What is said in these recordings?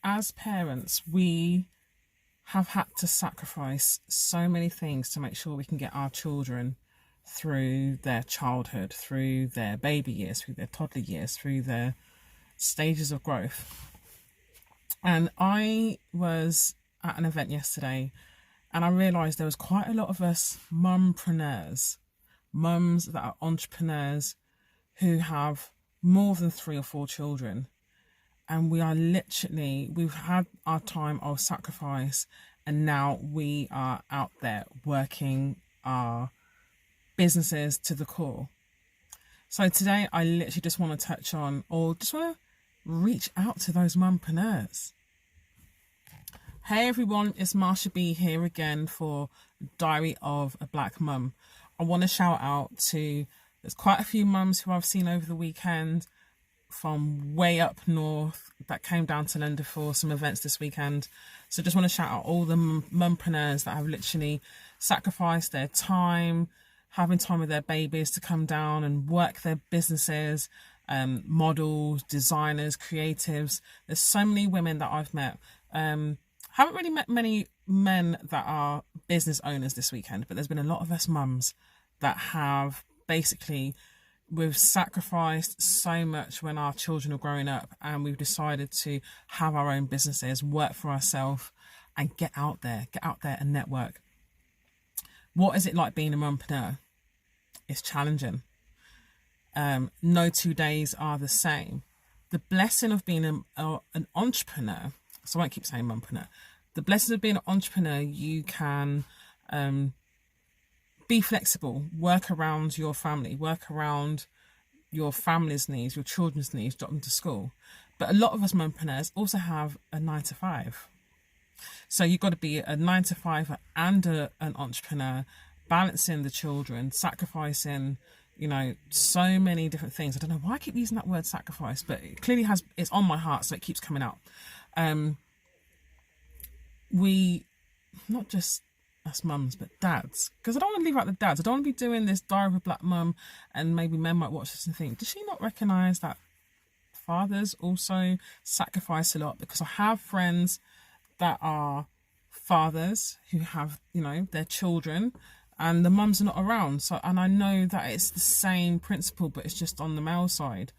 as parents, we have had to sacrifice so many things to make sure we can get our children through their childhood, through their baby years, through their toddler years, through their stages of growth. And I was at an event yesterday and I realised there was quite a lot of us mumpreneurs, mums that are entrepreneurs who have more than 3 or 4 children. And we've had our time of sacrifice and now we are out there working our businesses to the core. So today I literally just want to touch on, or just want to reach out to those mumpreneurs. Hey everyone, it's Marsha B here again for Diary of a Black Mum. I want to shout out to, there's quite a few mums who I've seen over the weekend from way up north that came down to London for some events this weekend. So just want to shout out all the mumpreneurs that have literally sacrificed their time, having time with their babies to come down and work their businesses, models, designers, creatives. There's so many women that I've met. Haven't really met many men that are business owners this weekend, but there's been a lot of us mums that have basically, we've sacrificed so much when our children are growing up and we've decided to have our own businesses, work for ourselves and get out there and network. What is it like being a mumpreneur? It's challenging. No 2 days are the same. The blessing of being an entrepreneur, so I won't keep saying mumpreneur, the blessing of being an entrepreneur, you can be flexible, work around your family, work around your family's needs, your children's needs, drop them to school. But a lot of us mumpreneurs also have a 9 to 5. So you've got to be a 9 to 5 and an entrepreneur, balancing the children, sacrificing, so many different things. I don't know why I keep using that word sacrifice, but it clearly it's on my heart, so it keeps coming out. We, not just us mums, but dads, because I don't want to leave out the dads. I don't want to be doing this Diary of a Black Mum and maybe men might watch this and think, does she not recognise that fathers also sacrifice a lot? Because I have friends that are fathers who have, their children and the mums are not around. So, and I know that it's the same principle, but it's just on the male side.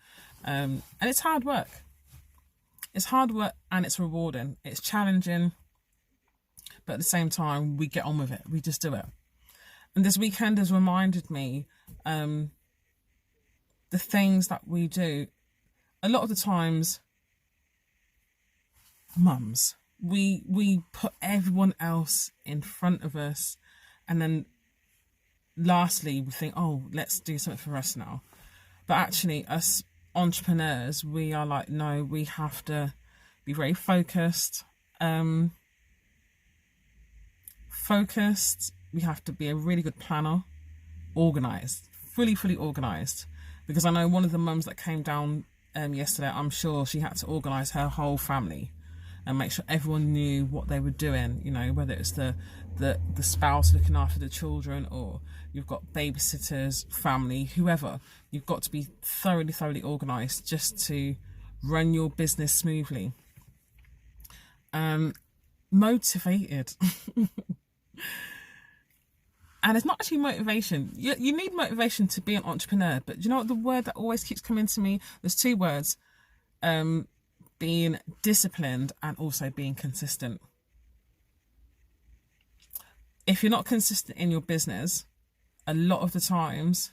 And it's hard work. It's hard work and it's rewarding. It's challenging. But at the same time, we get on with it. We just do it. And this weekend has reminded me the things that we do. A lot of the times, mums, we put everyone else in front of us. And then lastly, we think, oh, let's do something for us now. But actually, us entrepreneurs, we are like, no, we have to be very focused. We have to be a really good planner, organised, fully organised. Because I know one of the mums that came down yesterday, I'm sure she had to organise her whole family and make sure everyone knew what they were doing, whether it's the spouse looking after the children or you've got babysitters, family, whoever. You've got to be thoroughly organised just to run your business smoothly. Motivated. And it's not actually motivation. You need motivation to be an entrepreneur, but do you know what the word that always keeps coming to me? There's 2 words. Being disciplined and also being consistent. If you're not consistent in your business, a lot of the times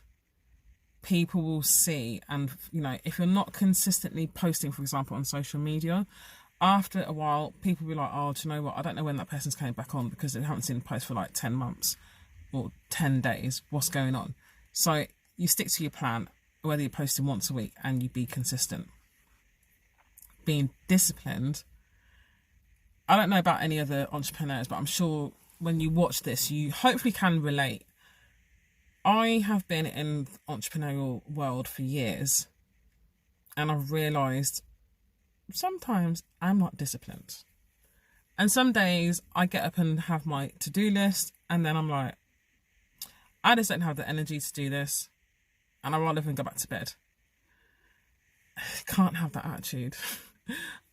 people will see, and if you're not consistently posting, for example, on social media, after a while people will be like, oh, do you know what, I don't know when that person's coming back on because they haven't seen a post for like 10 months or 10 days. What's going on? So you stick to your plan, whether you're posting once a week, and you be consistent. Being disciplined, I don't know about any other entrepreneurs, but I'm sure when you watch this, you hopefully can relate. I have been in the entrepreneurial world for years, and I've realised sometimes I'm not disciplined. And some days I get up and have my to-do list, and then I'm like, I just don't have the energy to do this, and I'd rather even go back to bed. Can't have that attitude.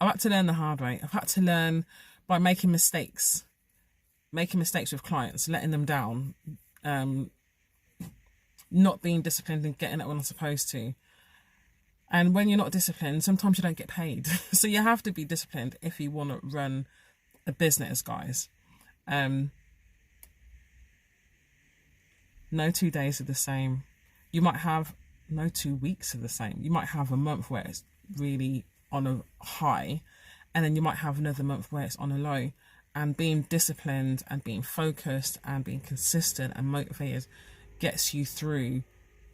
I've had to learn the hard way. I've had to learn by making mistakes with clients, letting them down, not being disciplined and getting it when I'm supposed to. And when you're not disciplined, sometimes you don't get paid. So you have to be disciplined if you want to run a business, guys. No 2 days are the same. You might have no 2 weeks are the same. You might have a month where it's really on a high, and then you might have another month where it's on a low. And being disciplined and being focused and being consistent and motivated gets you through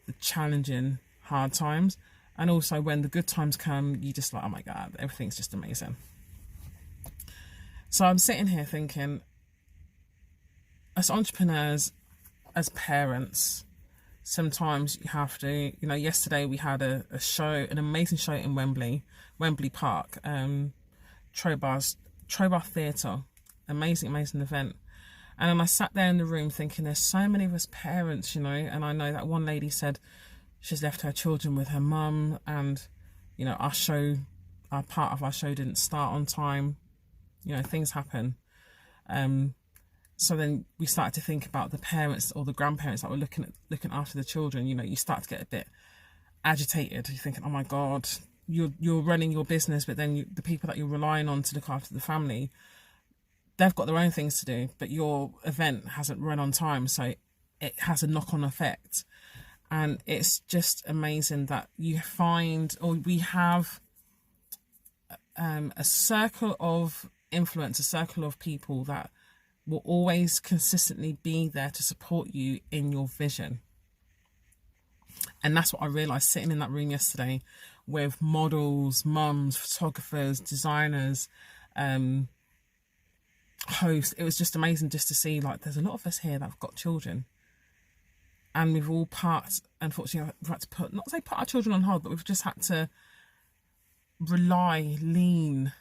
the challenging, hard times. And also when the good times come, you just like, oh my God, everything's just amazing. So I'm sitting here thinking, as entrepreneurs, as parents, sometimes you have to, yesterday we had a show, an amazing show in Wembley Park, Trobar Theatre, amazing event. And then I sat there in the room thinking, there's so many of us parents, and I know that one lady said she's left her children with her mum, and part of our show didn't start on time. Things happen. So then we started to think about the parents or the grandparents that were looking after the children. You start to get a bit agitated. You're thinking, oh my God, you're running your business, but then the people that you're relying on to look after the family, they've got their own things to do, but your event hasn't run on time, so it has a knock-on effect. And it's just amazing that you find, or we have a circle of influence, a circle of people that will always consistently be there to support you in your vision. And that's what I realised sitting in that room yesterday with models, mums, photographers, designers, hosts. It was just amazing just to see, like, there's a lot of us here that have got children, and we've all unfortunately we've had to put our children on hold, but we've just had to lean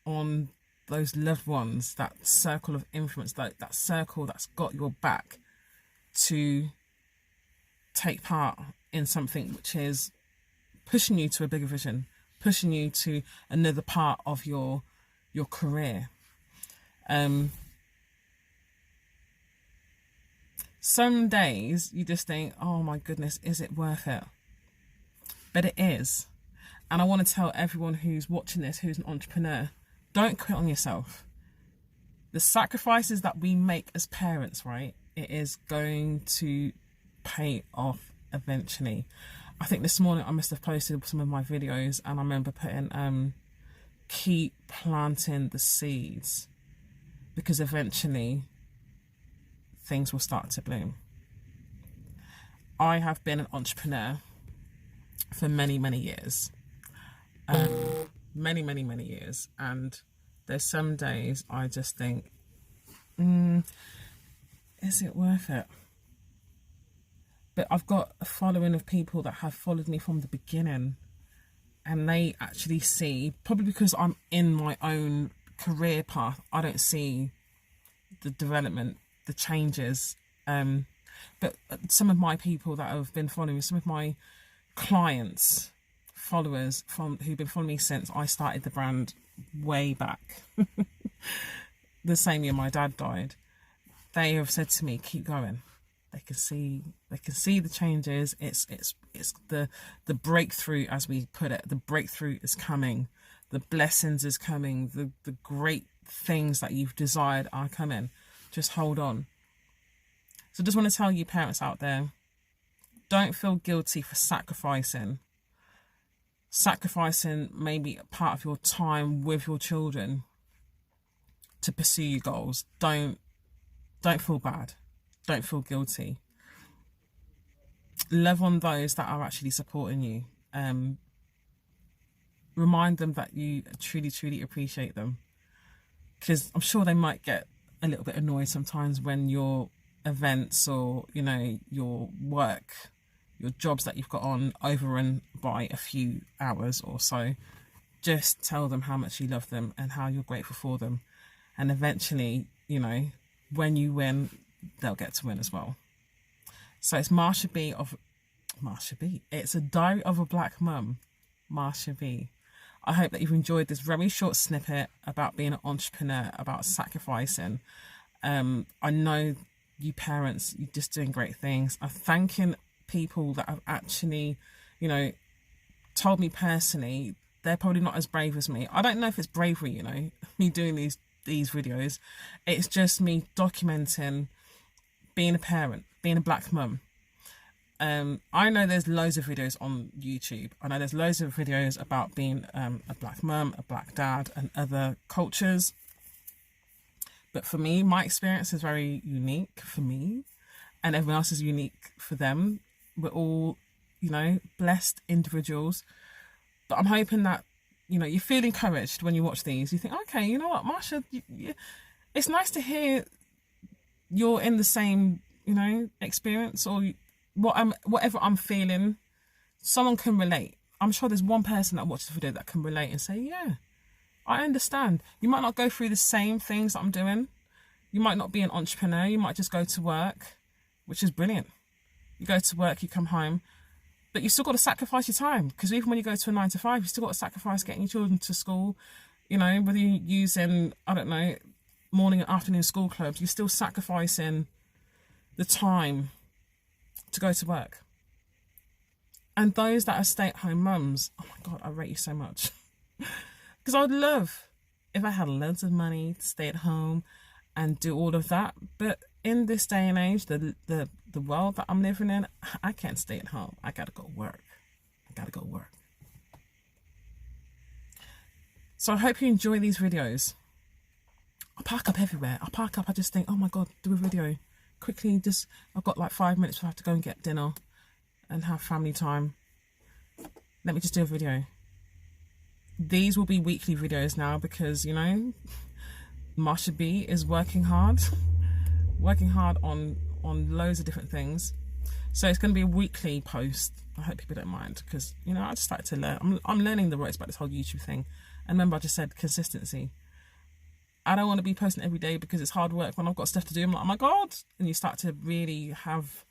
on those loved ones, that circle of influence, that circle that's got your back, to take part in something which is pushing you to a bigger vision, pushing you to another part of your career. Some days you just think, oh my goodness, is it worth it? But it is. And I want to tell everyone who's watching this, who's an entrepreneur, don't quit on yourself. The sacrifices that we make as parents, right, it is going to pay off eventually. I think this morning I must have posted some of my videos, and I remember putting keep planting the seeds, because eventually things will start to bloom. I have been an entrepreneur for many years. Many years, and there's some days I just think, is it worth it? But I've got a following of people that have followed me from the beginning, and they actually see, probably because I'm in my own career path, I don't see the development, the changes, but some of my people that have been following me, some of my clients, followers who've been following me since I started the brand way back, the same year my dad died, they have said to me, keep going. They can see the changes. It's the breakthrough, as we put it. The breakthrough is coming. The blessings is coming. The great things that you've desired are coming. Just hold on. So just want to tell you, parents out there, don't feel guilty for sacrificing maybe a part of your time with your children to pursue your goals. Don't feel bad. Don't feel guilty. Love on those that are actually supporting you. Remind them that you truly appreciate them, because I'm sure they might get a little bit annoyed sometimes when your events or your work, your jobs that you've got on, overrun by a few hours or so. Just tell them how much you love them and how you're grateful for them, and eventually, when you win, they'll get to win as well. So it's Marsha B. It's a Diary of a Black Mum, Marsha B. I hope that you've enjoyed this very short snippet about being an entrepreneur, about sacrificing. I know you parents, you're just doing great things. I'm thanking people that have actually, you know, told me personally they're probably not as brave as me. I don't know if it's bravery, you know, me doing these videos. It's just me documenting being a parent, being a black mum. I know there's loads of videos on YouTube. I know there's loads of videos about being a black mum, a black dad, and other cultures. But for me, my experience is very unique for me, and everyone else is unique for them. We're all, you know, blessed individuals. But I'm hoping that, you know, you feel encouraged when you watch these. You think, okay, you know what, Marsha, it's nice to hear you're in the same, you know, experience, or whatever I'm feeling, someone can relate. I'm sure there's one person that watches the video that can relate and say, yeah, I understand. You might not go through the same things that I'm doing. You might not be an entrepreneur. You might just go to work, which is brilliant. You go to work, you come home, but you still got to sacrifice your time, because even when you go to a 9 to 5, you still got to sacrifice getting your children to school. You know, whether you're using, I don't know, morning and afternoon school clubs, you're still sacrificing the time to go to work. And those that are stay-at-home mums, oh my God, I rate you so much. Because I would love if I had loads of money to stay at home and do all of that. But in this day and age, the world that I'm living in, I can't stay at home. I gotta go work. So I hope you enjoy these videos. I park up everywhere. I just think, oh my God, do a video. Quickly, I've got like 5 minutes before I have to go and get dinner and have family time. Let me just do a video. These will be weekly videos now because, you know, Marsha B is working hard on loads of different things. So it's going to be a weekly post. I hope people don't mind, because, you know, I just like to learn. I'm learning the ropes about this whole YouTube thing. And remember, I just said consistency. I don't want to be posting every day because it's hard work. When I've got stuff to do, I'm like, oh my God. And you start to really have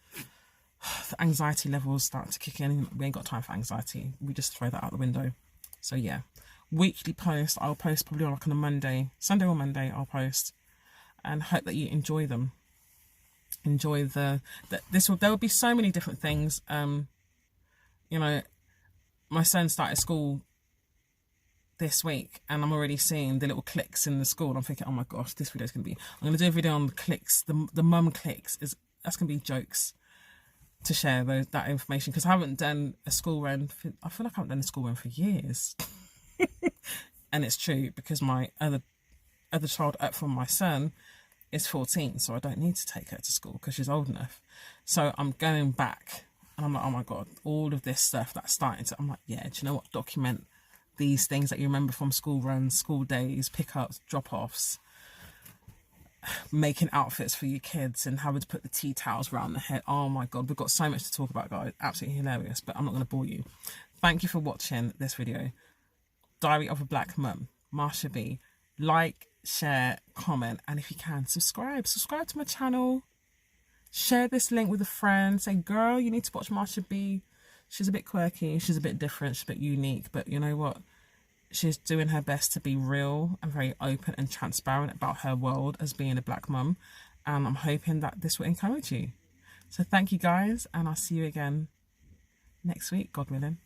the anxiety levels start to kick in. We ain't got time for anxiety. We just throw that out the window. So yeah, weekly post. I'll post probably like on a Monday, Sunday or Monday I'll post, and hope that you enjoy them. Enjoy there will be so many different things. You know, my son started school this week and I'm already seeing the little clicks in the school. I'm thinking, oh my gosh, this video is going to be, I'm going to do a video on the clicks, the mum clicks. That's going to be jokes to share that information, because I haven't done a school run I feel like I haven't done a school run for years. And it's true, because my other child up from my son is 14, so I don't need to take her to school because she's old enough. So I'm going back and I'm like, oh my God, all of this stuff that's starting to, I'm like, yeah, do you know what, document these things that you remember from school runs, school days, pickups, drop-offs, making outfits for your kids and having to put the tea towels around the head. Oh my God, we've got so much to talk about, guys. Absolutely hilarious, but I'm not going to bore you. Thank you for watching this video. Diary of a Black Mum, Marsha B. Like, share, comment, and if you can, subscribe to my channel. Share this link with a friend. Say, girl, you need to watch Marsha B. She's a bit quirky, she's a bit different, she's a bit unique, but you know what? She's doing her best to be real and very open and transparent about her world as being a black mum. And I'm hoping that this will encourage you. So thank you guys, and I'll see you again next week, God willing.